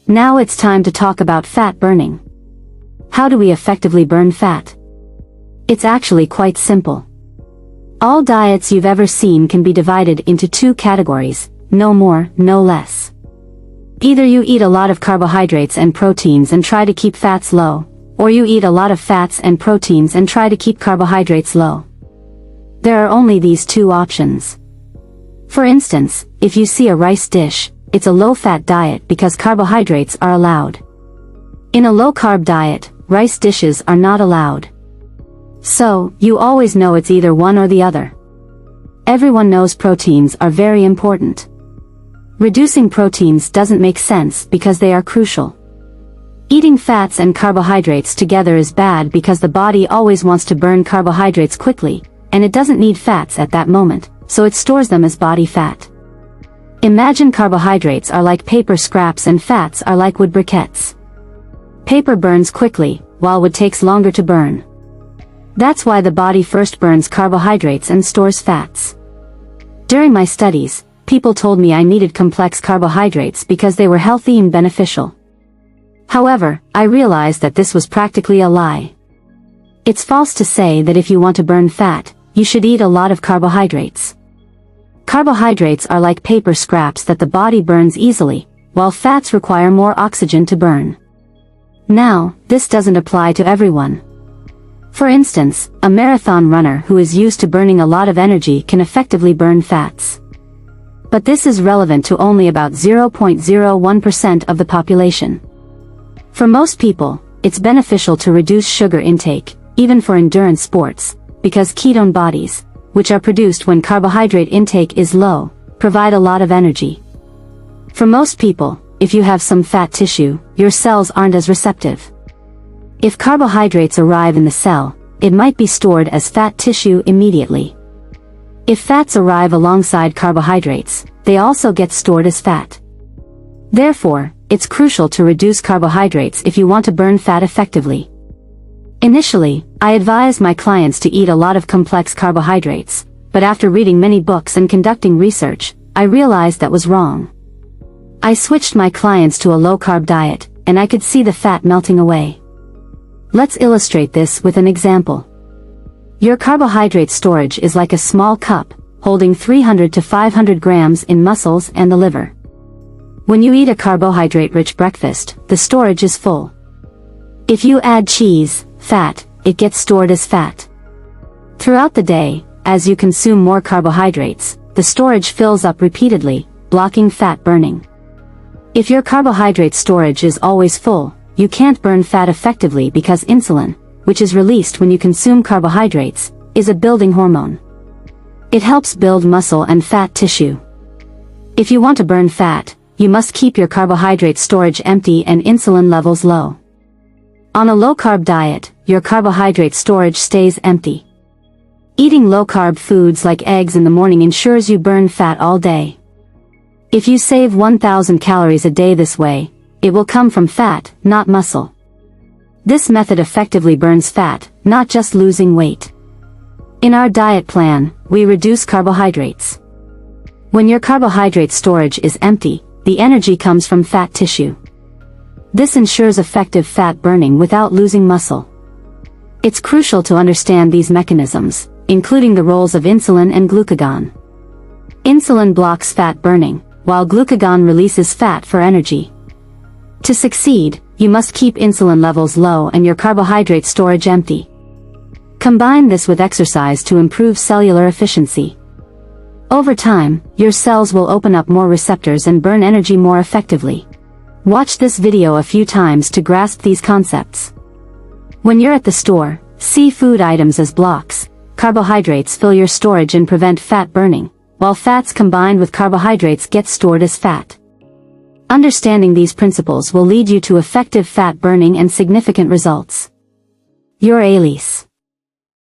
Now it's time to talk about fat burning. How do we effectively burn fat? It's actually quite simple. All diets you've ever seen can be divided into two categories, no more, no less. Either you eat a lot of carbohydrates and proteins and try to keep fats low, or you eat a lot of fats and proteins and try to keep carbohydrates low. There are only these two options. For instance, if you see a rice dish, it's a low-fat diet because carbohydrates are allowed. In a low-carb diet, rice dishes are not allowed. So, you always know it's either one or the other. Everyone knows proteins are very important. Reducing proteins doesn't make sense because they are crucial. Eating fats and carbohydrates together is bad because the body always wants to burn carbohydrates quickly, and it doesn't need fats at that moment, so it stores them as body fat. Imagine carbohydrates are like paper scraps and fats are like wood briquettes. Paper burns quickly, while wood takes longer to burn. That's why the body first burns carbohydrates and stores fats. During my studies, people told me I needed complex carbohydrates because they were healthy and beneficial. However, I realized that this was practically a lie. It's false to say that if you want to burn fat, you should eat a lot of carbohydrates. Carbohydrates are like paper scraps that the body burns easily, while fats require more oxygen to burn. Now, this doesn't apply to everyone. For instance, a marathon runner who is used to burning a lot of energy can effectively burn fats. But this is relevant to only about 0.01% of the population. For most people, it's beneficial to reduce sugar intake, even for endurance sports, because ketone bodies, which are produced when carbohydrate intake is low, provide a lot of energy. For most people, if you have some fat tissue, your cells aren't as receptive. If carbohydrates arrive in the cell, it might be stored as fat tissue immediately. If fats arrive alongside carbohydrates, they also get stored as fat. Therefore, it's crucial to reduce carbohydrates if you want to burn fat effectively. Initially, I advised my clients to eat a lot of complex carbohydrates, but after reading many books and conducting research, I realized that was wrong. I switched my clients to a low-carb diet, and I could see the fat melting away. Let's illustrate this with an example. Your carbohydrate storage is like a small cup, holding 300 to 500 grams in muscles and the liver. When you eat a carbohydrate-rich breakfast, the storage is full. If you add cheese, fat, it gets stored as fat. Throughout the day, as you consume more carbohydrates, the storage fills up repeatedly, blocking fat burning. If your carbohydrate storage is always full, you can't burn fat effectively because insulin, which is released when you consume carbohydrates, is a building hormone. It helps build muscle and fat tissue. If you want to burn fat, you must keep your carbohydrate storage empty and insulin levels low. On a low-carb diet, your carbohydrate storage stays empty. Eating low-carb foods like eggs in the morning ensures you burn fat all day. If you save 1,000 calories a day this way, it will come from fat, not muscle. This method effectively burns fat, not just losing weight. In our diet plan, we reduce carbohydrates. When your carbohydrate storage is empty, the energy comes from fat tissue. This ensures effective fat burning without losing muscle. It's crucial to understand these mechanisms, including the roles of insulin and glucagon. Insulin blocks fat burning, while glucagon releases fat for energy. To succeed, you must keep insulin levels low and your carbohydrate storage empty. Combine this with exercise to improve cellular efficiency. Over time, your cells will open up more receptors and burn energy more effectively. Watch this video a few times to grasp these concepts. When you're at the store, see food items as blocks. Carbohydrates fill your storage and prevent fat burning, while fats combined with carbohydrates get stored as fat. Understanding these principles will lead you to effective fat burning and significant results. You're Elise.